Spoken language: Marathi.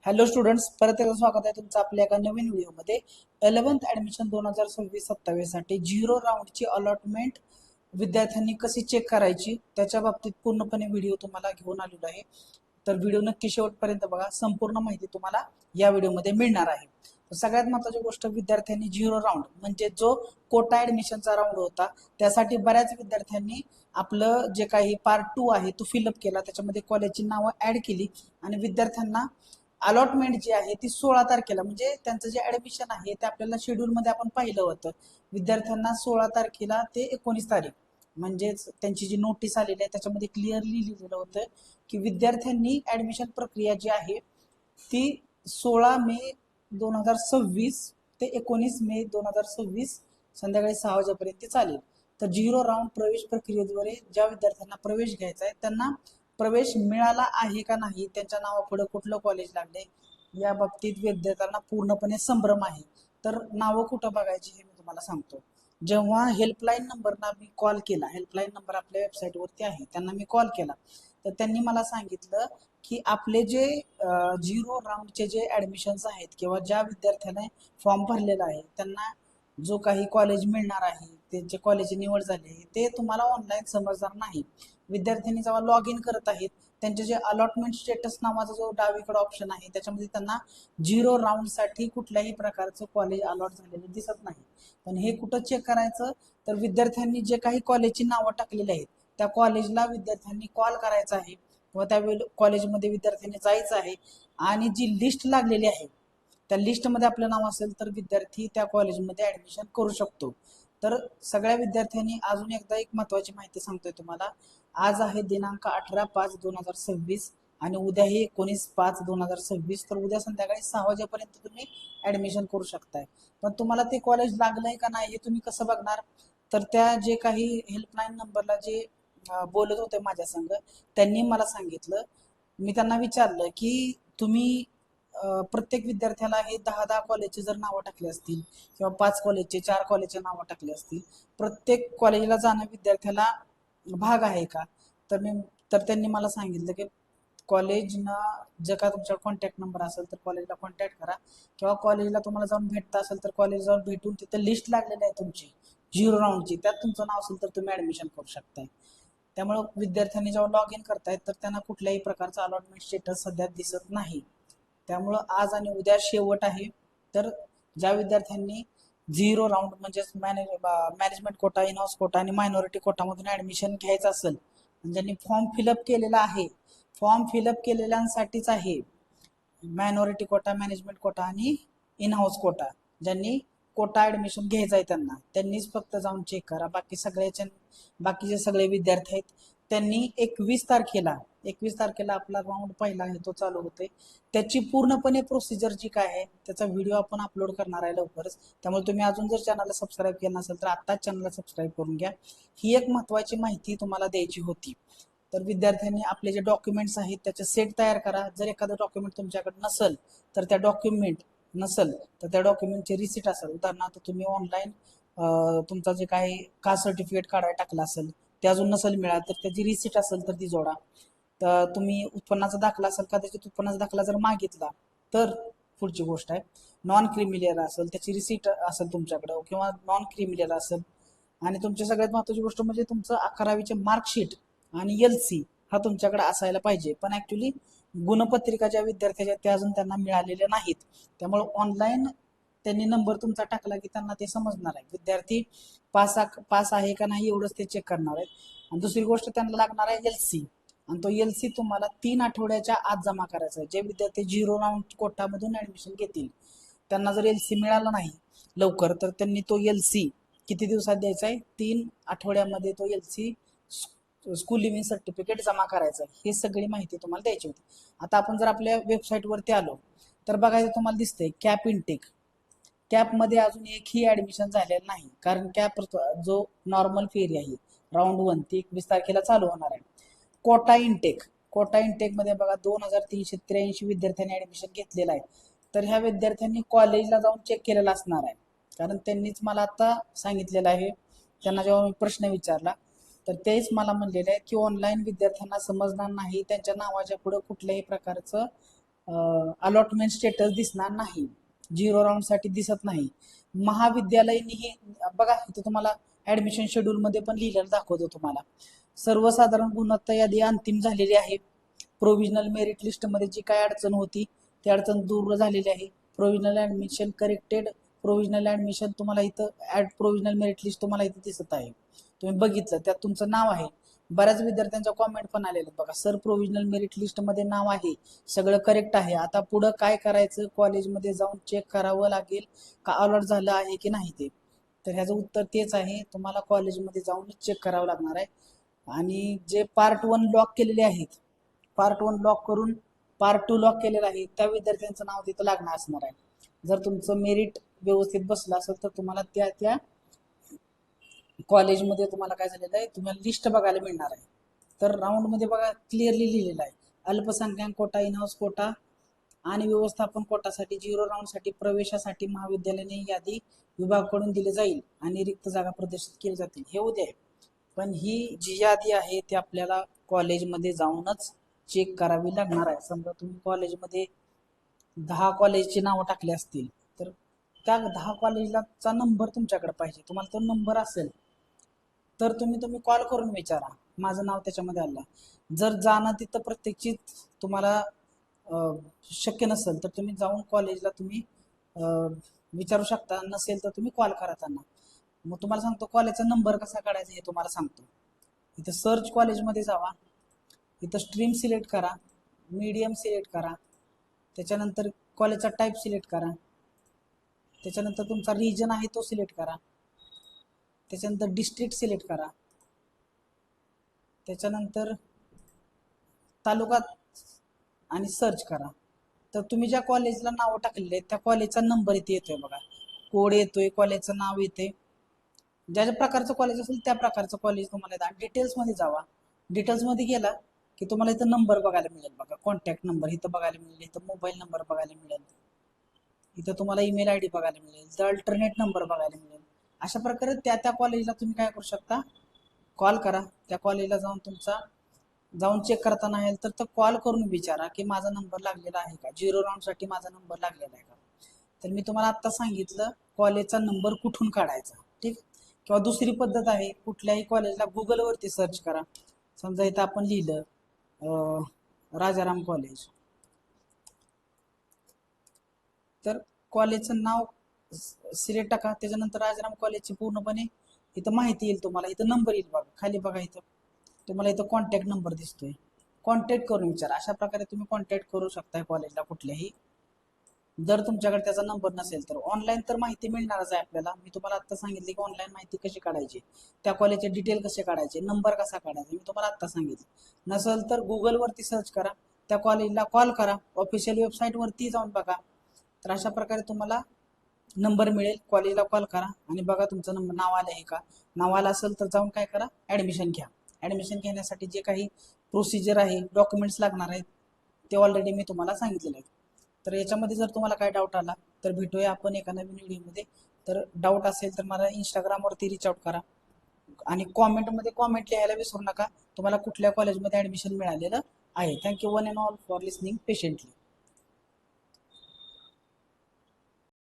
हॅलो स्टुडंट्स, परत एकदा स्वागत आहे तुमचं आपल्या एका नवीन व्हिडिओमध्ये. 11th ॲडमिशन 2026-27 साठी झिरो राऊंडची अलॉटमेंट विद्यार्थ्यांनी कशी चेक करायची त्याच्या बाबतीत पूर्णपणे व्हिडिओ तुम्हाला घेऊन आलेलो आहे. तर व्हिडिओ नक्की शेवटपर्यंत बघा, संपूर्ण माहिती तुम्हाला या व्हिडिओमध्ये मिळणार आहे. सगळ्यात महत्त्वाची गोष्ट, विद्यार्थ्यांनी झिरो राऊंड म्हणजे जो कोटा ॲडमिशनचा राऊंड होता त्यासाठी बऱ्याच विद्यार्थ्यांनी आपलं जे काही पार्ट 2 आहे तो फिलअप केला, त्याच्यामध्ये कॉलेजची नावं ॲड केली आणि विद्यार्थ्यांना अलॉटमेंट जी आहे ती 16 तारखेला, म्हणजे त्यांचं जे ऍडमिशन आहे ते आपल्याला शेड्यूलमध्ये आपण पाहिलं होतं. विद्यार्थ्यांना 16 तारखेला ते 19 तारीख म्हणजेच त्यांची जी नोटीस आलेली आहे त्याच्यामध्ये क्लिअरली लिहिलेलं होतं की विद्यार्थ्यांनी ऍडमिशन प्रक्रिया जी आहे ती 16 मे 2026 ते 19 मे 2026 संध्याकाळी 6 वाजेपर्यंत चालेल. तर झिरो राऊंड प्रवेश प्रक्रियेद्वारे ज्या विद्यार्थ्यांना प्रवेश घ्यायचा आहे त्यांना प्रवेश मिळाला आहे का नाही, त्यांच्या नावापुढे कुठलं कॉलेज लागले या बाबतीत विद्यार्थ्यांना पूर्णपणे संभ्रम आहे. तर नावं कुठं बघायची हे मी तुम्हाला सांगतो. जेव्हा हेल्पलाईन नंबरना मी कॉल केला, हेल्पलाईन नंबर आपल्या वेबसाईटवरती आहे, त्यांना मी कॉल केला तर त्यांनी मला सांगितलं की आपले जे झिरो राऊंडचे जे ॲडमिशन्स आहेत किंवा ज्या विद्यार्थ्याने फॉर्म भरलेला आहे त्यांना जो काही कॉलेज मिळणार आहे, त्यांचे कॉलेजची निवड झाली आहे ते तुम्हाला ऑनलाईन समजणार नाही. विद्यार्थ्यांनी जेव्हा लॉग इन करत आहेत त्यांचे जे अलॉटमेंट स्टेटस नावाचा जो डावीकडे ऑप्शन आहे त्याच्यामध्ये त्यांना झिरो राऊंडसाठी कुठल्याही प्रकारचं कॉलेज अलॉट झालेलं दिसत नाही. पण हे कुठं चेक करायचं, तर विद्यार्थ्यांनी जे काही कॉलेजची नावं टाकलेली आहेत त्या कॉलेजला विद्यार्थ्यांनी कॉल करायचा आहे किंवा त्यावेळी कॉलेजमध्ये विद्यार्थ्यांनी जायचं आहे आणि जी लिस्ट लागलेली आहे त्या लिस्टमध्ये आपलं नाव असेल तर विद्यार्थी त्या कॉलेजमध्ये ॲडमिशन करू शकतो. तर सगळ्या विद्यार्थ्यांनी अजून एकदा एक महत्त्वाची माहिती सांगतोय तुम्हाला. आज आहे दिनांक 18/5/2026 आणि उद्या हे 19/5/2026. तर उद्या संध्याकाळी 6 वाजेपर्यंत तुम्ही ॲडमिशन करू शकताय. पण तुम्हाला ते कॉलेज लागलंय का नाही हे तुम्ही कसं बघणार, तर त्या जे काही हेल्पलाईन नंबरला जे बोलत होते माझ्या संग त्यांनी मला सांगितलं, मी त्यांना विचारलं की तुम्ही प्रत्येक विद्यार्थ्याला हे 10-10 कॉलेजचे जर नावं टाकली असतील किंवा 5 कॉलेजचे 4 कॉलेजचे नावं टाकली असतील, प्रत्येक कॉलेजला जाणं विद्यार्थ्याला भाग आहे का? तर मी तर त्यांनी मला सांगितलं की कॉलेजनं जर का तुमच्याकडे कॉन्टॅक्ट नंबर असेल तर कॉलेजला कॉन्टॅक्ट करा किंवा कॉलेजला तुम्हाला जाऊन भेटता असेल तर कॉलेज जाऊन भेटून तिथं लिस्ट लागलेली आहे तुमची झिरो राऊंडची, त्यात तुमचं नाव असेल तर तुम्ही ॲडमिशन करू शकताय. त्यामुळं विद्यार्थ्यांनी जेव्हा लॉग इन करतायत तर त्यांना कुठल्याही प्रकारचा अलॉटमेंट स्टेटस सध्या दिसत नाही. त्यामुळं आज आणि उद्या शेवट आहे. तर ज्या विद्यार्थ्यांनी झिरो राऊंड म्हणजेच management quota, in house quota आणि मायनॉरिटी कोटामधून ॲडमिशन घ्यायचं असेल, ज्यांनी फॉर्म फिलअप केलेला आहे, फॉर्म फिलअप केलेल्यांसाठीच आहे मायनॉरिटी कोटा, मॅनेजमेंट कोटा आणि इन हाऊस कोटा. ज्यांनी कोटा ॲडमिशन घ्यायचं आहे त्यांनीच फक्त जाऊन चेक करा. बाकीचे सगळे विद्यार्थी आहेत त्यांनी 21 तारखेला आपला राऊंड पहिला आहे तो चालू होते. त्याची पूर्णपणे प्रोसिजर जी काय आहे त्याचा व्हिडिओ आपण अपलोड करणार आहे लवकरच. त्यामुळे तुम्ही अजून जर चॅनलला सबस्क्राईब केलं नसेल तर आत्ताच चॅनलला सबस्क्राईब करून घ्या. ही एक महत्त्वाची माहिती तुम्हाला द्यायची होती. तर विद्यार्थ्यांनी आपले जे डॉक्युमेंट्स आहेत त्याचे सेट तयार करा. जर एखादं डॉक्युमेंट तुमच्याकडे नसेल तर त्या डॉक्युमेंटचे रिसिट असेल, उदाहरणार्थ तुम्ही ऑनलाईन तुमचा जे काही कास्ट सर्टिफिकेट काढायला टाकलं असेल ते अजून नसेल मिळालं तर त्याची रिसिट असेल तर ती जोडा. तर तुम्ही उत्पन्नाचा दाखला असेल का, त्याच्यात उत्पन्नाचा दाखला जर मागितला तर पुढची गोष्ट आहे. नॉन क्रिमिलियर असेल त्याची रिसिट असेल तुमच्याकडं किंवा नॉन क्रिमिलियर असेल. आणि तुमची सगळ्यात महत्त्वाची गोष्ट म्हणजे तुमचं 11वीचे मार्कशीट आणि LC हा तुमच्याकडे असायला पाहिजे. पण ॲक्च्युली गुणपत्रिका ज्या विद्यार्थ्याच्या त्या अजून त्यांना मिळालेल्या नाहीत. त्यामुळे ऑनलाईन त्यांनी नंबर तुमचा टाकला की त्यांना ते समजणार आहे विद्यार्थी पास आहे का नाही, एवढंच ते चेक करणार आहेत. आणि दुसरी गोष्ट त्यांना लागणार आहे LC, आणि तो LC तुम्हाला 3 आठवड्याच्या आत जमा करायचा आहे. जे विद्यार्थी झिरो राऊंड कोटामधून ॲडमिशन घेतील त्यांना जर LC मिळाला नाही लवकर तर त्यांनी तो LC किती दिवसात द्यायचा आहे, 3 आठवड्यामध्ये तो LC स्कूल लिव्हिंग सर्टिफिकेट जमा करायचं आहे. ही सगळी माहिती तुम्हाला द्यायची होती. आता आपण जर आपल्या वेबसाईटवरती आलो तर बघायचं तुम्हाला दिसतंय कॅप इनटेक. कॅपमध्ये अजून एकही ॲडमिशन झालेलं नाही, कारण कॅप जो नॉर्मल फेरी आहे राऊंड 1 ती 21 तारखेला चालू होणार आहे. कोटा इनटेकमध्ये बघा 2383 विद्यार्थ्यांनी ॲडमिशन घेतलेलं आहे. तर ह्या विद्यार्थ्यांनी कॉलेजला जाऊन चेक केलेलं असणार आहे, कारण त्यांनीच मला आता सांगितलेलं आहे. त्यांना जेव्हा मी प्रश्न विचारला तर तेच मला म्हणलेलं आहे की ऑनलाईन विद्यार्थ्यांना समजणार नाही, त्यांच्या नावाच्या पुढं कुठल्याही प्रकारचं अलॉटमेंट स्टेटस दिसणार नाही, 0 राऊंडसाठी दिसत नाही. महाविद्यालयानेही बघा इथं तुम्हाला ॲडमिशन शेड्यूलमध्ये पण लिहिलेलं दाखवतो तुम्हाला. सर्वसाधारण गुणवत्ता यादी अंतिम झालेली आहे. प्रोव्हिजनल मेरिट लिस्टमध्ये जी काय अडचण होती ती अडचण दूर झालेली आहे. Provisional admission corrected. Provisional admission तुम्हाला इथं प्रोव्हिजनल मेरिट लिस्ट तुम्हाला इथं दिसत आहे. तुम्ही बघितलं त्यात तुमचं नाव आहे. बऱ्याच विद्यार्थ्यांच्या कॉमेंट पण आलेले बघा, सर प्रोव्हिजनल मेरिट लिस्टमध्ये नाव आहे, सगळं करेक्ट आहे, आता पुढं काय करायचं, कॉलेजमध्ये जाऊन चेक करावं लागेल का अलॉट झालं आहे की नाही ते. तर ह्याचं उत्तर तेच आहे, तुम्हाला कॉलेजमध्ये जाऊनच चेक करावं लागणार आहे. आणि जे पार्ट 1 लॉक केलेले आहेत, पार्ट 1 लॉक करून पार्ट 2 लॉक केलेलं आहे, त्या विद्यार्थ्यांचं नाव तिथं लागणार असणार आहे. जर तुमचं मेरिट व्यवस्थित बसलं असेल तर तुम्हाला त्या त्या कॉलेजमध्ये तुम्हाला काय झालेलं आहे, तुम्हाला लिस्ट बघायला मिळणार आहे. तर राऊंडमध्ये बघा क्लिअरली लिहिलेलं आहे, अल्पसंख्याक कोटा, इन हाऊस कोटा आणि व्यवस्थापन कोटासाठी 0 राऊंडसाठी प्रवेशासाठी महाविद्यालयाने यादी विभागाकडून दिली जाईल आणि रिक्त जागा प्रदर्शित केली जातील, हे उद्या आहे. पण ही जी यादी आहे ती आपल्याला कॉलेजमध्ये जाऊनच चेक करावी लागणार आहे. समजा तुम्ही कॉलेजमध्ये 10 कॉलेजची नावं टाकली असतील तर त्या 10 कॉलेजचा नंबर तुमच्याकडे पाहिजे. तुम्हाला तो नंबर असेल तर तुम्ही कॉल करून विचारा, माझं नाव त्याच्यामध्ये आलं. जर जाणं तिथं प्रत्यक्षित तुम्हाला शक्य नसेल तर तुम्ही जाऊन कॉलेजला तुम्ही विचारू शकता, नसेल तर तुम्ही कॉल करा त्यांना. मग तुम्हाला सांगतो कॉलेजचा नंबर कसा काढायचा हे तुम्हाला सांगतो. इथं सर्च कॉलेजमध्ये जावा, इथं स्ट्रीम सिलेक्ट करा, मीडियम सिलेक्ट करा, त्याच्यानंतर कॉलेजचा टाईप सिलेक्ट करा, त्याच्यानंतर तुमचा रिजन आहे तो सिलेक्ट करा, त्याच्यानंतर डिस्ट्रिक्ट सिलेक्ट करा, त्याच्यानंतर तालुका आणि सर्च करा. तर तुम्ही ज्या कॉलेजला नाव टाकलेले आहेत त्या कॉलेजचा नंबर इथे येतोय बघा, कोड येतोय, कॉलेजचं नाव येते. ज्या ज्या प्रकारचं कॉलेज असेल त्या प्रकारचं कॉलेज तुम्हाला येतं. आणि डिटेल्समध्ये जावा, डिटेल्समध्ये गेला की तुम्हाला इथं नंबर बघायला मिळेल बघा, कॉन्टॅक्ट नंबर इथं बघायला मिळेल, इथं मोबाईल नंबर बघायला मिळेल, इथं तुम्हाला ईमेल आय डी बघायला मिळेल, इथं अल्टरनेट नंबर बघायला मिळेल. अशा प्रकारे त्या त्या कॉलेजला तुम्ही काय करू शकता, कॉल करा. त्या कॉलेजला जाऊन चेक करताना येईल तर कॉल करून विचारा की माझा नंबर लागलेला आहे का, 0 राऊंडसाठी माझा नंबर लागलेला आहे का. तर मी तुम्हाला आत्ता सांगितलं कॉलेजचा नंबर कुठून काढायचा, ठीक. किंवा दुसरी पद्धत आहे, कुठल्याही कॉलेजला गुगलवरती सर्च करा. समजा इथं आपण लिहिलं राजाराम कॉलेज, तर कॉलेजचं नाव सिलेक्ट टाका, त्याच्यानंतर राजाराम कॉलेजची पूर्णपणे इथं माहिती येईल तुम्हाला. इथं नंबर येईल बघा खाली, बघा इथं तुम्हाला इथं कॉन्टॅक्ट नंबर दिसतोय, कॉन्टॅक्ट करून विचारा. अशा प्रकारे तुम्ही कॉन्टॅक्ट करू शकता कॉलेजला कुठल्याही, जर तुमच्याकडे त्याचा नंबर नसेल तर. ऑनलाईन तर माहिती मिळणारच आहे आपल्याला, मी तुम्हाला आत्ता सांगितले की ऑनलाईन माहिती कशी काढायची, त्या कॉलेजचे डिटेल कसे काढायचे, नंबर कसा काढायचा, मी तुम्हाला आत्ता सांगितलं. नसेल तर गुगलवरती सर्च करा, त्या कॉलेजला कॉल करा, ऑफिशियल वेबसाईटवरती जाऊन बघा. तर अशा प्रकारे तुम्हाला नंबर मिळेल, कॉलेजला कॉल करा आणि बघा तुमचं नंबर नाव आलं आहे का. नाव आलं असेल तर जाऊन काय करा, ॲडमिशन घ्या. ॲडमिशन घेण्यासाठी जे काही प्रोसिजर आहे, डॉक्युमेंट्स लागणार आहेत ते ऑलरेडी मी तुम्हाला सांगितलेलं आहे. तर याच्यामध्ये जर तुम्हाला काय डाऊट आला तर भेटूया आपण एका नवीन व्हिडिओमध्ये. तर डाऊट असेल तर मला इंस्टाग्रामवरती रीच आउट करा आणि कॉमेंटमध्ये कॉमेंट लिहायला विसरू नका तुम्हाला कुठल्या कॉलेजमध्ये ॲडमिशन मिळालेलं आहे. Thank you one and all for listening patiently.